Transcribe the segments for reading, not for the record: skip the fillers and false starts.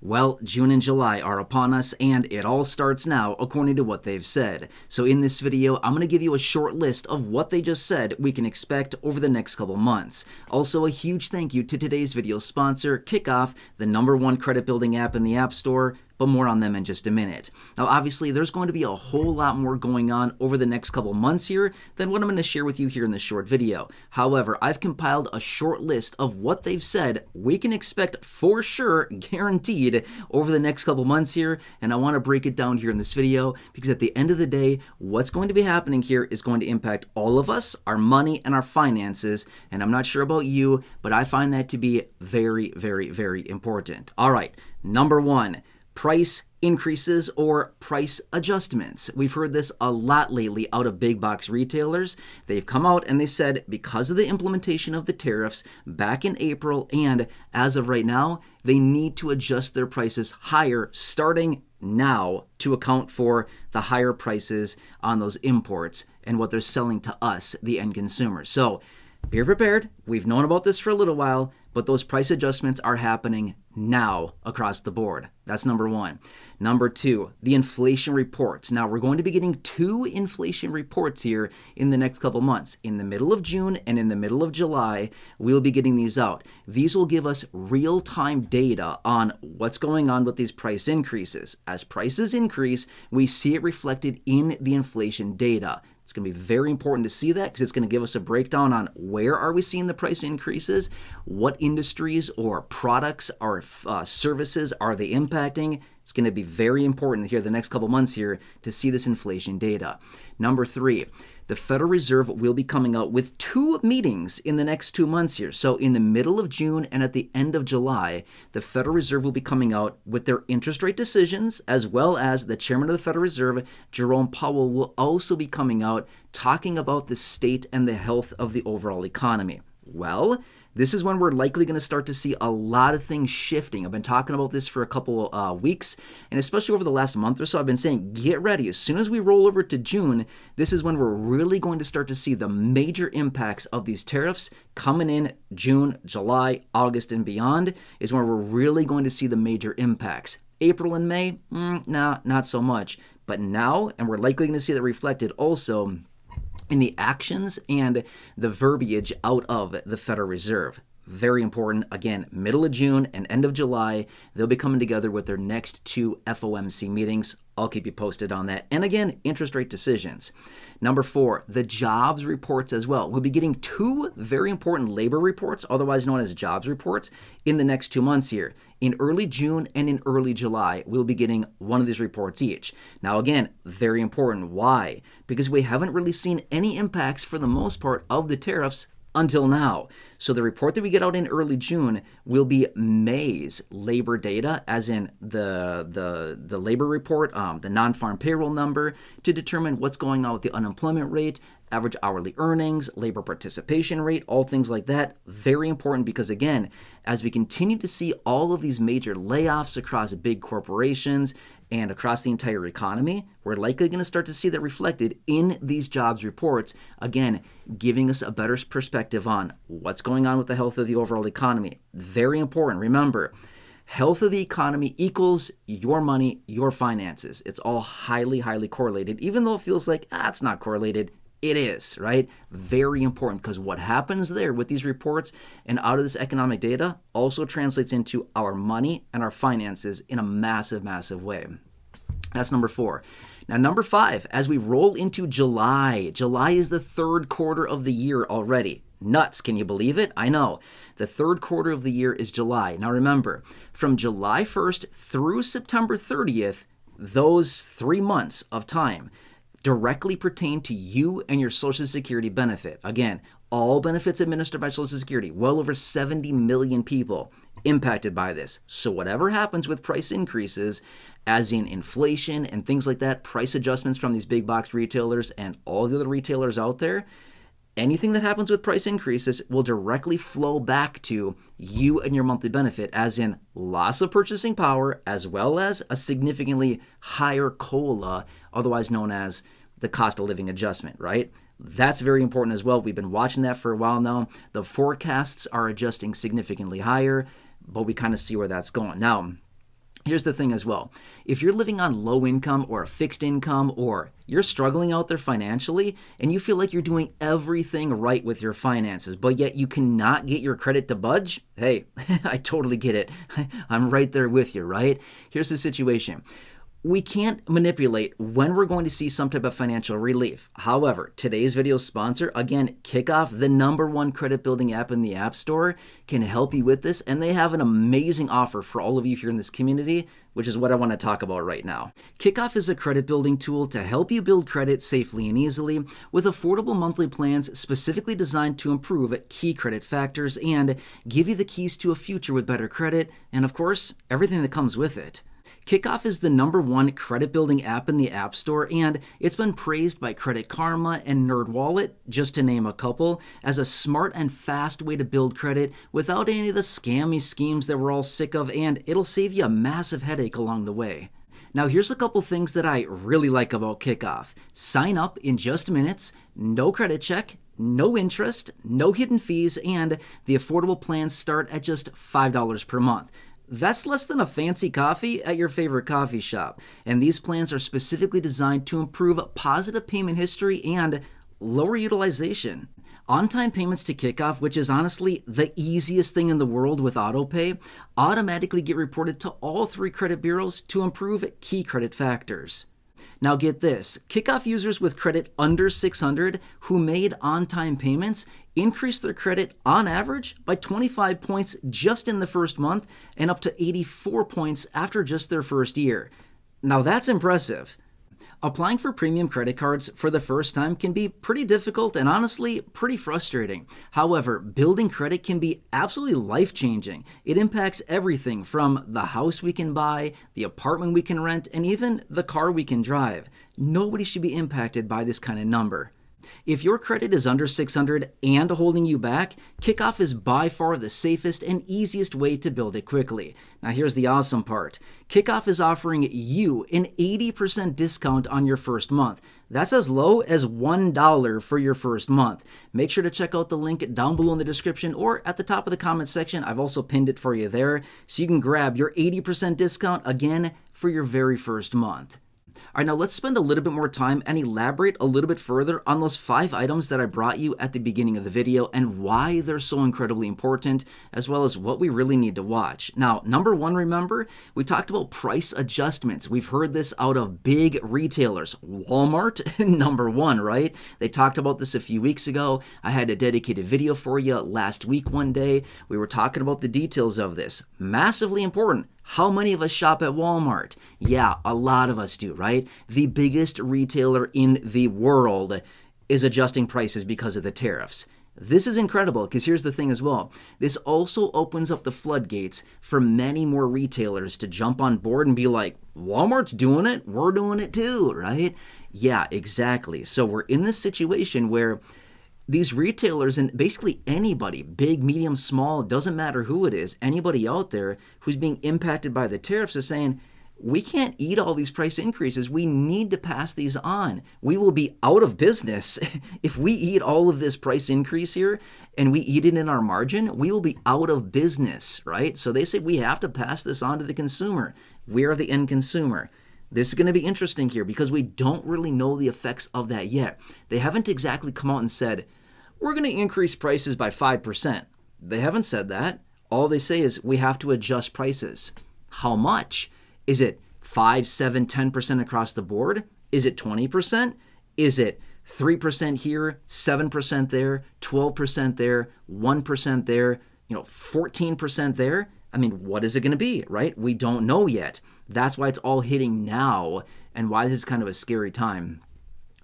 Well, June and July are upon us, and it all starts now, according to what they've said. So in this video, I'm going to give you a short list of what they just said we can expect over the next couple months. Also, a huge thank you to today's video sponsor, Kickoff, the #1 credit building app in the App Store, but more on them in just a minute. Now, obviously, there's going to be a whole lot more going on over the next couple months here than what I'm going to share with you here in this short video. However, I've compiled a short list of what they've said we can expect for sure, guaranteed, over the next couple months here, and I want to break it down here in this video because at the end of the day, what's going to be happening here is going to impact all of us, our money, and our finances, and I'm not sure about you, but I find that to be very, very, very important. All right, number one, price increases or price adjustments. We've heard this a lot lately out of big box retailers. They've come out and they said because of the implementation of the tariffs back in April and as of right now, they need to adjust their prices higher starting now to account for the higher prices on those imports and what they're selling to us, the end consumers. So be prepared. We've known about this for a little while, but those price adjustments are happening now across the board. That's number one. Number two, the inflation reports. Now, we're going to be getting 2 inflation reports here in the next couple months. In the middle of June and in the middle of July, we'll be getting these out. These will give us real-time data on what's going on with these price increases. As prices increase, we see it reflected in the inflation data. It's going to be very important to see that because it's going to give us a breakdown on where are we seeing the price increases, what industries or products or services are they impacting. It's going to be very important here the next couple months here to see this inflation data. Number 3, the Federal Reserve will be coming out with 2 meetings in the next 2 months here. So in the middle of June and at the end of July, the Federal Reserve will be coming out with their interest rate decisions, as well as the chairman of the Federal Reserve, Jerome Powell, will also be coming out talking about the state and the health of the overall economy. Well, this is when we're likely going to start to see a lot of things shifting. I've been talking about this for a couple weeks, and especially over the last month or so, I've been saying, get ready. As soon as we roll over to June, this is when we're really going to start to see the major impacts of these tariffs coming in June, July, August, and beyond is when we're really going to see the major impacts. April and May, not so much. But now, and we're likely going to see that reflected also in the actions and the verbiage out of the Federal Reserve. Very important. Again, middle of June and end of July, they'll be coming together with their next 2 FOMC meetings. I'll keep you posted on that. And again, interest rate decisions. Number 4, the jobs reports as well. We'll be getting 2 very important labor reports, otherwise known as jobs reports, in the next 2 months here. In early June and in early July, we'll be getting one of these reports each. Now again, very important. Why? Because we haven't really seen any impacts for the most part of the tariffs until now. So the report that we get out in early June will be May's labor data, as in the labor report, the non-farm payroll number, to determine what's going on with the unemployment rate, average hourly earnings, labor participation rate, all things like that. Very important because, again, as we continue to see all of these major layoffs across big corporations and across the entire economy, we're likely going to start to see that reflected in these jobs reports, again, giving us a better perspective on what's going on with the health of the overall economy. Very important. Remember, health of the economy equals your money, your finances. It's all highly, highly correlated, even though it feels like, it's not correlated. It is, right? Very important because what happens there with these reports and out of this economic data also translates into our money and our finances in a massive, massive way. That's number 4. Now, number 5, as we roll into July, July is the 3rd quarter of the year already. Nuts, can you believe it? I know. The 3rd quarter of the year is July. Now remember, from July 1st through September 30th, those 3 months of time directly pertain to you and your Social Security benefit. Again, all benefits administered by Social Security, well over 70 million people impacted by this. So whatever happens with price increases, as in inflation and things like that, price adjustments from these big box retailers and all the other retailers out there, anything that happens with price increases will directly flow back to you and your monthly benefit, as in loss of purchasing power, as well as a significantly higher COLA, otherwise known as the cost of living adjustment, right? That's very important as well. We've been watching that for a while now. The forecasts are adjusting significantly higher, but we kind of see where that's going. Now, Here's the thing as well. If you're living on low income or a fixed income, or you're struggling out there financially and you feel like you're doing everything right with your finances, but yet you cannot get your credit to budge, hey, I totally get it. I'm right there with you, right? Here's the situation. We can't manipulate when we're going to see some type of financial relief. However, today's video sponsor, again, Kickoff, the #1 credit building app in the App Store, can help you with this, and they have an amazing offer for all of you here in this community, which is what I want to talk about right now. Kickoff is a credit building tool to help you build credit safely and easily with affordable monthly plans specifically designed to improve key credit factors and give you the keys to a future with better credit and, of course, everything that comes with it. Kickoff is the #1 credit building app in the App Store, and it's been praised by Credit Karma and NerdWallet, just to name a couple, as a smart and fast way to build credit without any of the scammy schemes that we're all sick of, and it'll save you a massive headache along the way. Now, here's a couple things that I really like about Kickoff. Sign up in just minutes, no credit check, no interest, no hidden fees, and the affordable plans start at just $5 per month. That's less than a fancy coffee at your favorite coffee shop. And these plans are specifically designed to improve positive payment history and lower utilization. On-time payments to Kickoff, which is honestly the easiest thing in the world with autopay, automatically get reported to all 3 credit bureaus to improve key credit factors. Now get this, Kickoff users with credit under 600 who made on-time payments increased their credit on average by 25 points just in the first month and up to 84 points after just their first year. Now that's impressive. Applying for premium credit cards for the first time can be pretty difficult and honestly pretty frustrating. However, building credit can be absolutely life-changing. It impacts everything from the house we can buy, the apartment we can rent, and even the car we can drive. Nobody should be impacted by this kind of number. If your credit is under 600 and holding you back, Kickoff is by far the safest and easiest way to build it quickly. Now here's the awesome part. Kickoff is offering you an 80% discount on your first month. That's as low as $1 for your first month. Make sure to check out the link down below in the description or at the top of the comment section. I've also pinned it for you there so you can grab your 80% discount again for your very first month. All right, now let's spend a little bit more time and elaborate a little bit further on those 5 items that I brought you at the beginning of the video and why they're so incredibly important, as well as what we really need to watch. Now, #1, remember, we talked about price adjustments. We've heard this out of big retailers. Walmart, #1, right? They talked about this a few weeks ago. I had a dedicated video for you last week one day. We were talking about the details of this. Massively important. How many of us shop at Walmart? Yeah, a lot of us do, right? The biggest retailer in the world is adjusting prices because of the tariffs. This is incredible because here's the thing as well. This also opens up the floodgates for many more retailers to jump on board and be like, Walmart's doing it, we're doing it too, right? Yeah, exactly. So we're in this situation where these retailers and basically anybody, big, medium, small, doesn't matter who it is, anybody out there who's being impacted by the tariffs is saying, we can't eat all these price increases. We need to pass these on. We will be out of business. If we eat all of this price increase here and we eat it in our margin, we will be out of business, right? So they say we have to pass this on to the consumer. We are the end consumer. This is going to be interesting here because we don't really know the effects of that yet. They haven't exactly come out and said, we're going to increase prices by 5%. They haven't said that. All they say is we have to adjust prices. How much? Is it 5, 7, 10% across the board? Is it 20%? Is it 3% here, 7% there, 12% there, 1% there, 14% there? I mean, what is it going to be, right? We don't know yet. That's why it's all hitting now and why this is kind of a scary time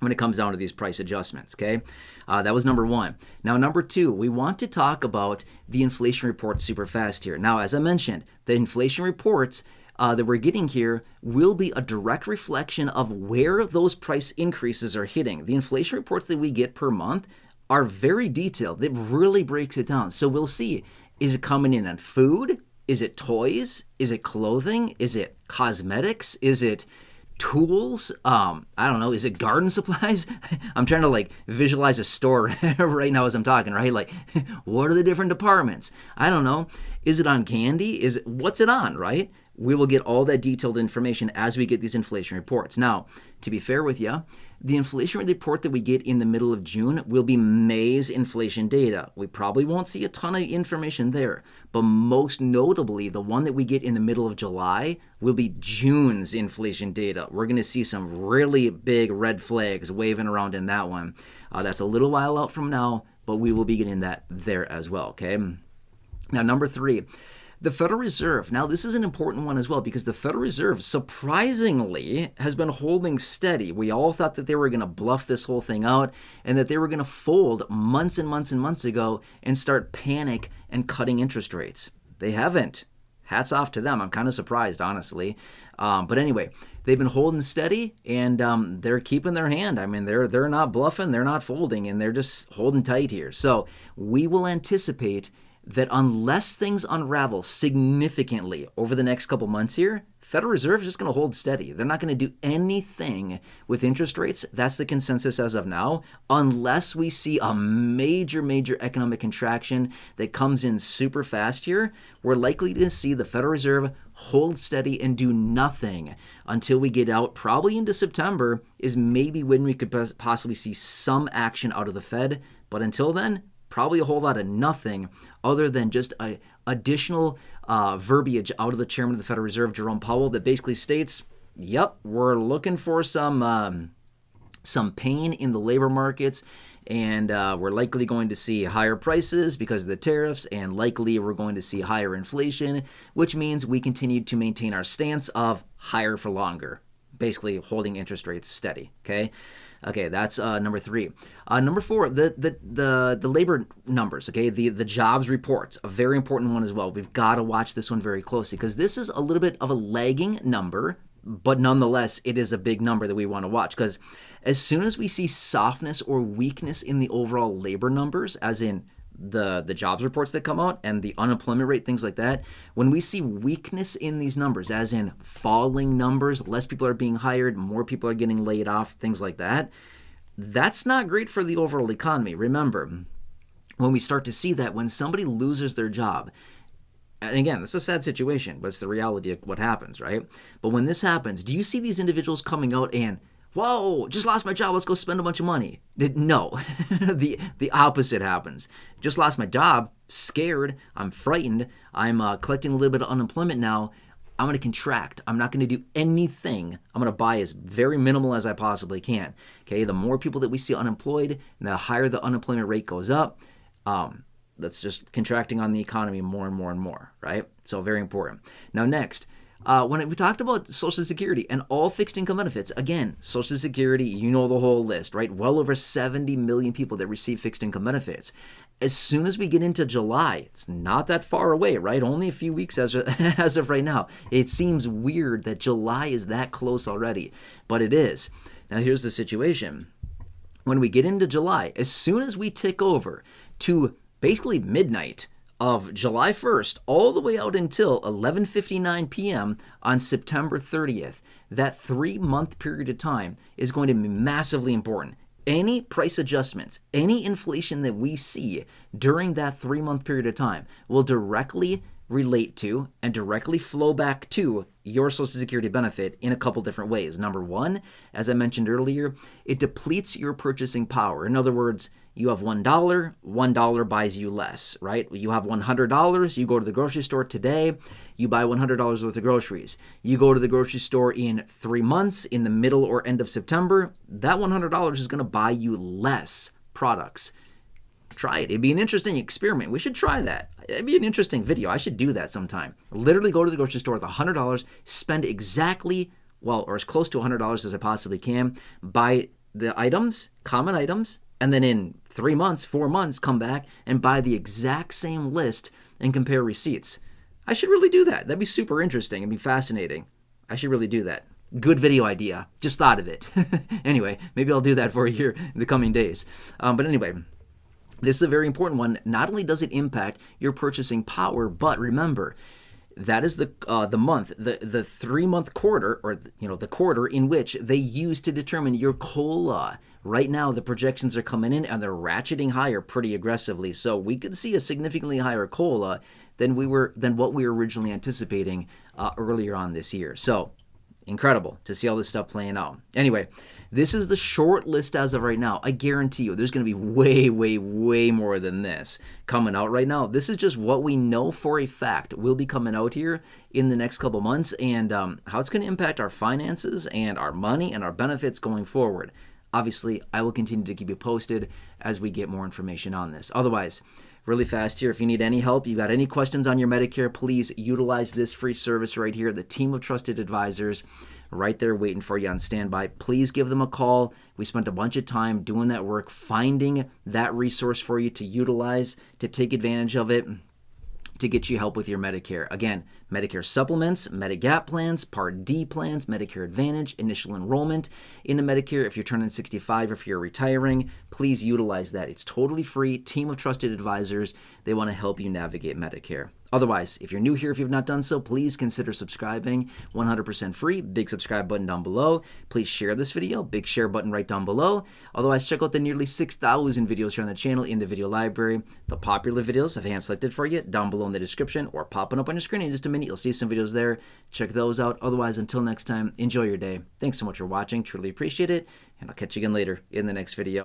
when it comes down to these price adjustments, okay? That was #1. Now, #2, we want to talk about the inflation report super fast here. Now, as I mentioned, the inflation reports that we're getting here will be a direct reflection of where those price increases are hitting. The inflation reports that we get per month are very detailed. It really breaks it down. So we'll see, is it coming in on food? Is it toys? Is it clothing? Is it cosmetics? Is it tools? I don't know. Is it garden supplies? I'm trying to visualize a store right now as I'm talking, right? What are the different departments? I don't know. Is it on candy? What's it on, right? We will get all that detailed information as we get these inflation reports. Now, to be fair with you, the inflation report that we get in the middle of June will be May's inflation data. We probably won't see a ton of information there, but most notably, the one that we get in the middle of July will be June's inflation data. We're going to see some really big red flags waving around in that one. That's a little while out from now, but we will be getting that there as well, okay? Now, number 3. The Federal Reserve. Now, this is an important one as well because the Federal Reserve, surprisingly, has been holding steady. We all thought that they were going to bluff this whole thing out and that they were going to fold months and months and months ago and start panic and cutting interest rates. They haven't. Hats off to them. I'm kind of surprised, honestly. But anyway, they've been holding steady and they're keeping their hand. I mean, they're not bluffing, they're not folding, and they're just holding tight here. So we will anticipate that unless things unravel significantly over the next couple months here, Federal Reserve is just going to hold steady. They're not going to do anything with interest rates. That's the consensus as of now, unless we see a major economic contraction that comes in super fast here. We're likely to see the Federal Reserve hold steady and do nothing until we get out, probably into September, is maybe when we could possibly see some action out of the Fed. But until then, probably a whole lot of nothing other than just additional verbiage out of the chairman of the Federal Reserve, Jerome Powell, that basically states, yep, we're looking for some pain in the labor markets, and we're likely going to see higher prices because of the tariffs, and likely we're going to see higher inflation, which means we continue to maintain our stance of higher for longer, basically holding interest rates steady, okay? Okay, that's number 3. Number 4, the labor numbers, okay, the jobs reports, a very important one as well. We've got to watch this one very closely because this is a little bit of a lagging number, but nonetheless, it is a big number that we want to watch because as soon as we see softness or weakness in the overall labor numbers, as in the jobs reports that come out and the unemployment rate, things like that, when we see weakness in these numbers, as in falling numbers, less people are being hired, more people are getting laid off, things like that, that's not great for the overall economy. Remember, when we start to see that, when somebody loses their job, and again, it's a sad situation, but it's the reality of what happens, right? But when this happens, do you see these individuals coming out and, whoa, just lost my job, let's go spend a bunch of money? No, the opposite happens. Just lost my job, scared, I'm frightened, I'm collecting a little bit of unemployment now, I'm going to contract. I'm not going to do anything. I'm going to buy as very minimal as I possibly can. Okay, the more people that we see unemployed, and the higher the unemployment rate goes up, that's just contracting on the economy more and more and more, right? So very important. Now next, when we talked about Social Security and all fixed income benefits, again, Social Security, you know the whole list, right? Well over 70 million people that receive fixed income benefits. As soon as we get into July, it's not that far away, right? Only a few weeks as of right now. It seems weird that July is that close already, but it is. Now here's the situation. When we get into July, as soon as we tick over to basically midnight of July 1st all the way out until 11:59 p.m. on September 30th, that 3-month period of time is going to be massively important. Any price adjustments, any inflation that we see during that 3-month period of time will directly relate to and directly flow back to your Social Security benefit in a couple different ways. Number one, as I mentioned earlier, it depletes your purchasing power. In other words, you have $1 buys you less, right? You have $100, you go to the grocery store today, you buy $100 worth of groceries. You go to the grocery store in 3 months, in the middle or end of September, that $100 is going to buy you less products. Try it. It'd be an interesting experiment. We should try that. It'd be an interesting video. I should do that sometime. Literally go to the grocery store with $100, spend exactly, well, or as close to $100 as I possibly can, buy the items, common items, and then in 3 months, 4 months, come back and buy the exact same list and compare receipts. I should really do that. That'd be super interesting. It'd be fascinating. I should really do that. Good video idea. Just thought of it. Anyway, maybe I'll do that for you here in the coming days. But anyway, this is a very important one. Not only does it impact your purchasing power, but remember, That is the month, the 3 month quarter, or the quarter in which they use to determine your COLA. Right now, the projections are coming in and they're ratcheting higher pretty aggressively. So we could see a significantly higher COLA than what we were originally anticipating earlier on this year. So incredible to see all this stuff playing out. Anyway, this is the short list as of right now. I guarantee you there's going to be way, way, way more than this coming out right now. This is just what we know for a fact will be coming out here in the next couple months, and how it's going to impact our finances and our money and our benefits going forward. Obviously, I will continue to keep you posted as we get more information on this. Otherwise, really fast here, if you need any help, you got any questions on your Medicare, please utilize this free service right here. The team of trusted advisors right there waiting for you on standby. Please give them a call. We spent a bunch of time doing that work, finding that resource for you to utilize, to take advantage of it, to get you help with your Medicare. Again, Medicare supplements, Medigap plans, Part D plans, Medicare Advantage, initial enrollment into Medicare. If you're turning 65 or if you're retiring, please utilize that. It's totally free. Team of trusted advisors. They want to help you navigate Medicare. Otherwise, if you're new here, if you've not done so, please consider subscribing. 100% free. Big subscribe button down below. Please share this video. Big share button right down below. Otherwise, check out the nearly 6,000 videos here on the channel in the video library. The popular videos I've hand-selected for you down below in the description or popping up on your screen in just a minute. You'll see some videos there. Check those out. Otherwise, until next time, enjoy your day. Thanks so much for watching. Truly appreciate it. And I'll catch you again later in the next video.